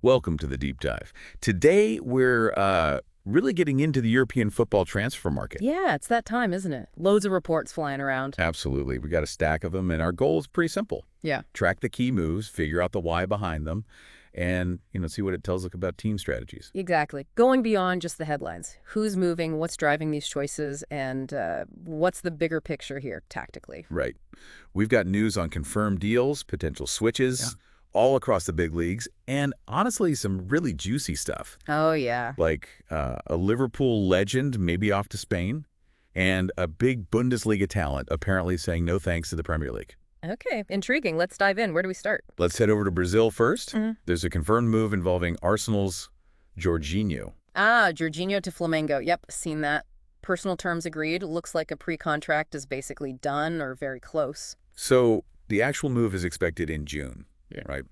Welcome to the Deep Dive. Today, we're really getting into the European football transfer market. Yeah, it's that time, isn't it? Loads of reports flying around. Absolutely. We got a stack of them, and our goal is pretty simple. Yeah, Track the key moves, figure out the why behind them, and, see what it tells us about team strategies. exactly. Going beyond just the headlines. Who's moving, what's driving these choices, and what's the bigger picture here tactically? Right. We've got news on confirmed deals, potential switches, all across the big leagues, and honestly, some really juicy stuff. Oh, yeah. Like a Liverpool legend maybe off to Spain, and a big Bundesliga talent apparently saying no thanks to the Premier League. Okay, intriguing. Let's dive in. Where do we start? Let's head over to Brazil first. Mhm. There's a confirmed move involving Arsenal's Jorginho. Jorginho to Flamengo. Yep, seen that. Personal terms agreed. Looks like a pre-contract is basically done or very close. So the actual move is expected in June, right?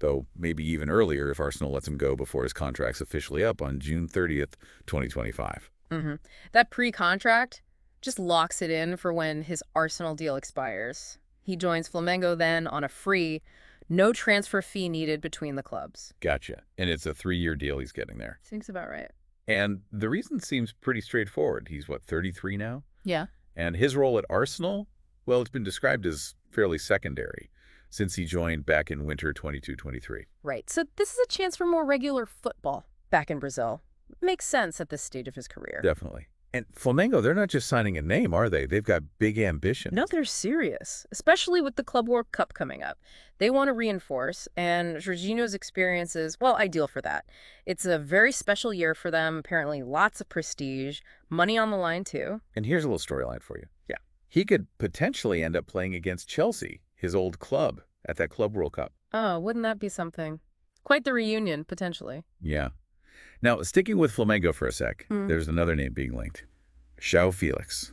Though maybe even earlier if Arsenal lets him go before his contract's officially up on June 30th, 2025. Mm-hmm. That pre-contract just locks it in for when his Arsenal deal expires. He joins Flamengo then on a free, no transfer fee needed between the clubs. Gotcha. And it's a 3-year deal he's getting there. Seems about right. And the reason seems pretty straightforward. He's, 33 now? Yeah. And his role at Arsenal, well, it's been described as fairly secondary since he joined back in winter 22-23. Right. So this is a chance for more regular football back in Brazil. Makes sense at this stage of his career. Definitely. And Flamengo, they're not just signing a name, are they? They've got big ambitions. No, they're serious, especially with the Club World Cup coming up. They want to reinforce, and Jorginho's experience is, well, ideal for that. It's a very special year for them, apparently lots of prestige, money on the line too. And here's a little storyline for you. Yeah. He could potentially end up playing against Chelsea, his old club, at that Club World Cup. Oh, wouldn't that be something? Quite the reunion, potentially. Yeah. Now, sticking with Flamengo for a sec, there's another name being linked. João Felix,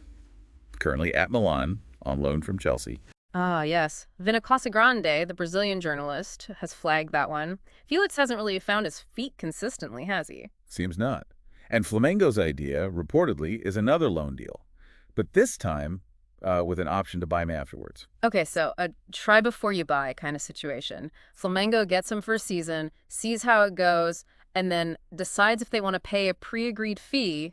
currently at Milan, on loan from Chelsea. Ah, yes. Vina Casagrande, the Brazilian journalist, has flagged that one. Felix hasn't really found his feet consistently, has he? Seems not. And Flamengo's idea, reportedly, is another loan deal. But this time, with an option to buy him afterwards. Okay, so a try before you buy kind of situation. Flamengo gets him for a season, sees how it goes, and then decides if they want to pay a pre-agreed fee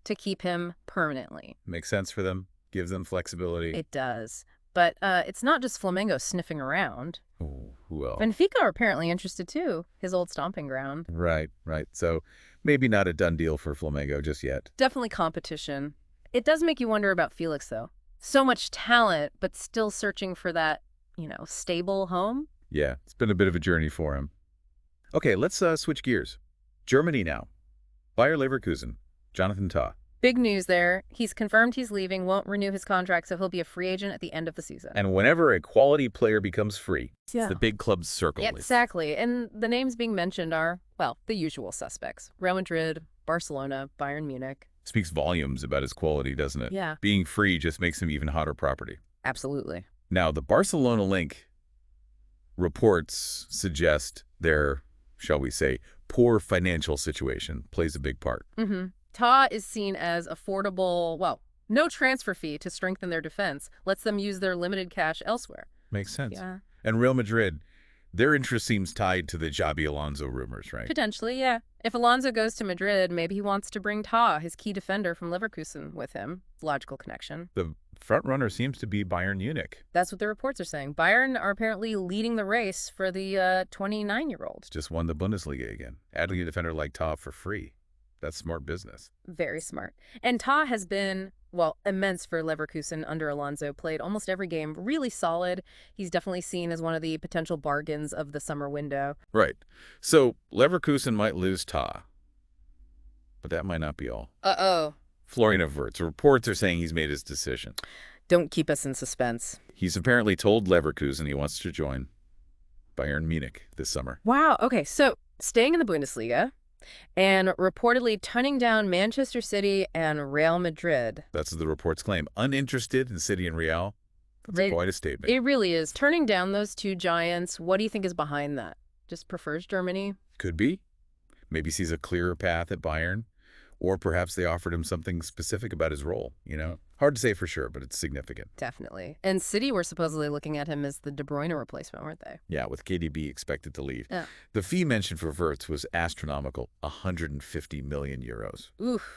to keep him permanently. Makes sense for them, gives them flexibility. It does. But it's not just Flamengo sniffing around. Oh, who else? Benfica are apparently interested too, his old stomping ground. Right. So maybe not a done deal for Flamengo just yet. Definitely competition. It does make you wonder about Felix, though. So much talent, but still searching for that, stable home. Yeah, it's been a bit of a journey for him. Okay, let's switch gears. Germany now. Bayer Leverkusen, Jonathan Tah. Big news there. He's confirmed he's leaving, won't renew his contract, so he'll be a free agent at the end of the season. And whenever a quality player becomes free, Yeah. it's the big club's circle. Exactly. And the names being mentioned are, well, the usual suspects. Real Madrid, Barcelona, Bayern Munich. Speaks volumes about his quality, doesn't it? Yeah. Being free just makes him even hotter property. Absolutely. Now, the Barcelona link reports suggest their, shall we say, poor financial situation plays a big part. Mm-hmm. Ta is seen as affordable, well, no transfer fee to strengthen their defense. Lets them use their limited cash elsewhere. Makes sense. Yeah. And Real Madrid, their interest seems tied to the Xabi Alonso rumors, right? Potentially, yeah. If Alonso goes to Madrid, maybe he wants to bring Ta, his key defender from Leverkusen, with him. Logical connection. The front runner seems to be Bayern Munich. That's what the reports are saying. Bayern are apparently leading the race for the 29-year-old. Just won the Bundesliga again. Adding a defender like Ta for free. That's smart business. Very smart. And Ta has been, well, immense for Leverkusen under Alonso. Played almost every game. Really solid. He's definitely seen as one of the potential bargains of the summer window. Right. So Leverkusen might lose Ta. But that might not be all. Uh-oh. Florian Wirtz. Reports are saying he's made his decision. Don't keep us in suspense. He's apparently told Leverkusen he wants to join Bayern Munich this summer. Wow. Okay, so staying in the Bundesliga and reportedly turning down Manchester City and Real Madrid. That's what the reports claim. Uninterested in City and Real? That's quite a statement. It really is. Turning down those two giants, what do you think is behind that? Just prefers Germany? Could be. Maybe sees a clearer path at Bayern. Or perhaps they offered him something specific about his role, Hard to say for sure, but it's significant. Definitely. And City were supposedly looking at him as the De Bruyne replacement, weren't they? Yeah, with KDB expected to leave. Yeah. The fee mentioned for Wirtz was astronomical, 150 million euros. Oof.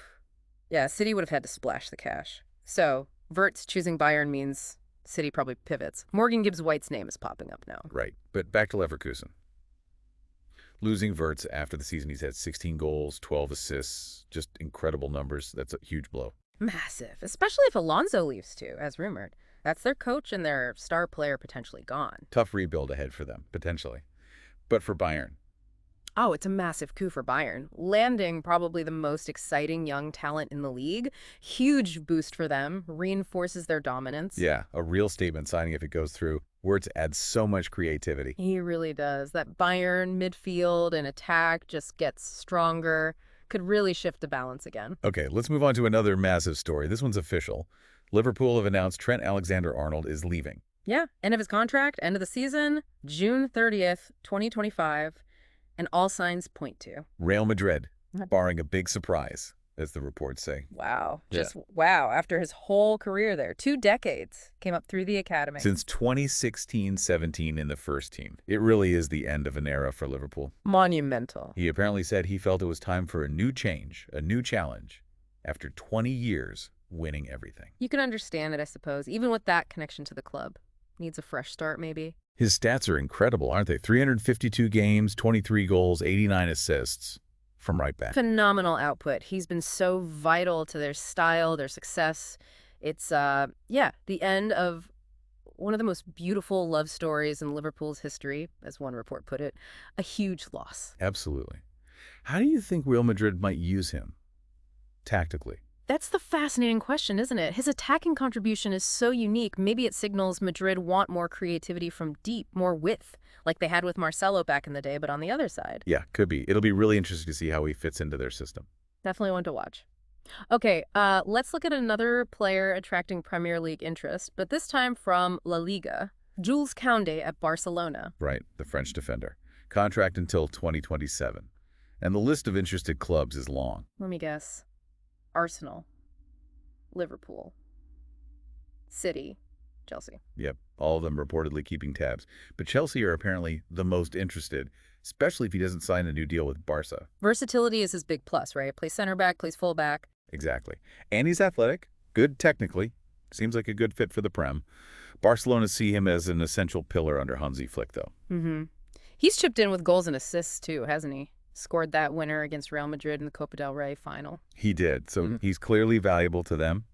Yeah, City would have had to splash the cash. So, Wirtz choosing Bayern means City probably pivots. Morgan Gibbs-White's name is popping up now. Right, but back to Leverkusen. Losing Wirtz after the season, he's had 16 goals, 12 assists, just incredible numbers. That's a huge blow. Massive, especially if Alonso leaves too, as rumored. That's their coach and their star player potentially gone. Tough rebuild ahead for them, potentially. But for Bayern, Oh, it's a massive coup for Bayern. Landing probably the most exciting young talent in the league. Huge boost for them, reinforces their dominance. yeah, a real statement signing if it goes through. Wirtz adds so much creativity. He really does. That Bayern midfield and attack just gets stronger. Could really shift the balance again. Okay, let's move on to another massive story. This one's official. Liverpool have announced Trent Alexander-Arnold is leaving. Yeah, end of his contract, end of the season, June 30th, 2025. And all signs point to. Real Madrid, barring a big surprise, as the reports say. Wow. Just wow. After his whole career there, 2 decades, came up through the academy. Since 2016-17 in the first team. It really is the end of an era for Liverpool. Monumental. He apparently said he felt it was time for a new change, a new challenge, after 20 years winning everything. You can understand it, I suppose, even with that connection to the club. Needs a fresh start, maybe. His stats are incredible, aren't they? 352 games, 23 goals, 89 assists from right back. Phenomenal output. He's been so vital to their style, their success. It's, the end of one of the most beautiful love stories in Liverpool's history, as one report put it. A huge loss. Absolutely. How do you think Real Madrid might use him tactically? That's the fascinating question, isn't it? His attacking contribution is so unique. Maybe it signals Madrid want more creativity from deep, more width, like they had with Marcelo back in the day, but on the other side. Yeah, could be. It'll be really interesting to see how he fits into their system. Definitely one to watch. Okay, let's look at another player attracting Premier League interest, but this time from La Liga. Jules Koundé at Barcelona. Right, the French defender. Contract until 2027. And the list of interested clubs is long. Let me guess. Arsenal, Liverpool, City, Chelsea. Yep, all of them reportedly keeping tabs. But Chelsea are apparently the most interested, especially if he doesn't sign a new deal with Barca. Versatility is his big plus, right? Plays center back, plays full back. Exactly. And he's athletic, good technically. Seems like a good fit for the Prem. Barcelona see him as an essential pillar under Hansi Flick, though. Mm-hmm. He's chipped in with goals and assists, too, hasn't he? Scored that winner against Real Madrid in the Copa del Rey final. He did. So he's clearly valuable to them.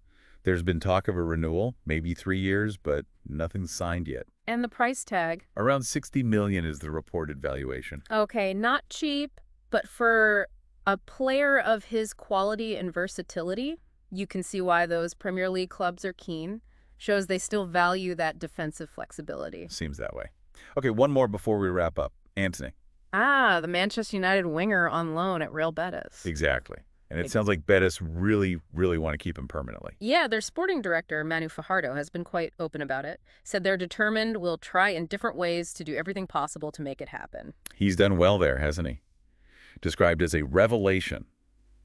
There's been talk of a renewal, maybe 3 years, but nothing's signed yet. And the price tag? Around 60 million is the reported valuation. Okay, not cheap, but for a player of his quality and versatility, you can see why those Premier League clubs are keen. Shows they still value that defensive flexibility. Seems that way. Okay, one more before we wrap up. Antony. Ah, the Manchester United winger on loan at Real Betis. Exactly. And it sounds like Betis really, really want to keep him permanently. Yeah, their sporting director, Manu Fajardo, has been quite open about it. Said they're determined, will try in different ways to do everything possible to make it happen. He's done well there, hasn't he? Described as a revelation.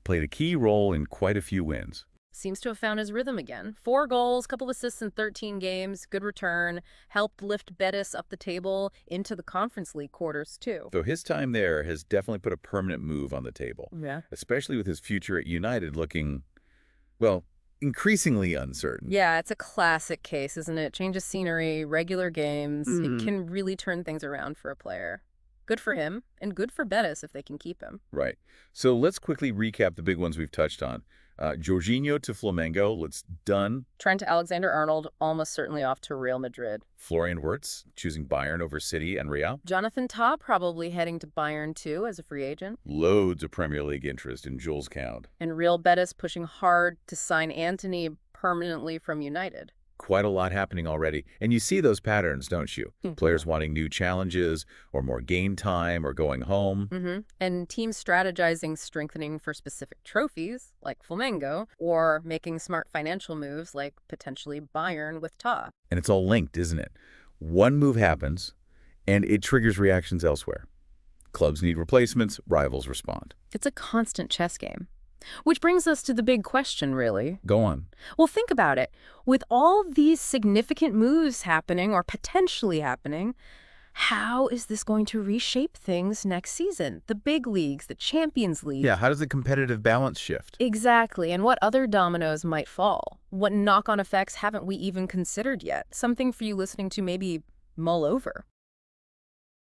Played a key role in quite a few wins. Seems to have found his rhythm again. 4 goals, couple assists in 13 games, good return, helped lift Betis up the table into the Conference League quarters, too. So his time there has definitely put a permanent move on the table. Yeah. Especially with his future at United looking, well, increasingly uncertain. Yeah, it's a classic case, isn't it? Change of scenery, regular games. It can really turn things around for a player. Good for him, and good for Betis if they can keep him. Right. So let's quickly recap the big ones we've touched on. Jorginho to Flamengo, it's done. Trent Alexander-Arnold almost certainly off to Real Madrid. Florian Wirtz choosing Bayern over City and Real. Jonathan Tah probably heading to Bayern too as a free agent. Loads of Premier League interest in Jules Koundé. And Real Betis pushing hard to sign Antony permanently from United. Quite a lot happening already. And you see those patterns, don't you? Players wanting new challenges or more game time or going home. And teams strategizing, strengthening for specific trophies, like Flamengo, or making smart financial moves, like potentially Bayern with Tah. And it's all linked, isn't it? One move happens, and it triggers reactions elsewhere. Clubs need replacements, rivals respond. It's a constant chess game. Which brings us to the big question, really. Go on. Well, think about it. With all these significant moves happening or potentially happening, how is this going to reshape things next season? The big leagues, the Champions League. Yeah, how does the competitive balance shift? Exactly, and what other dominoes might fall? What knock-on effects haven't we even considered yet? Something for you listening to maybe mull over.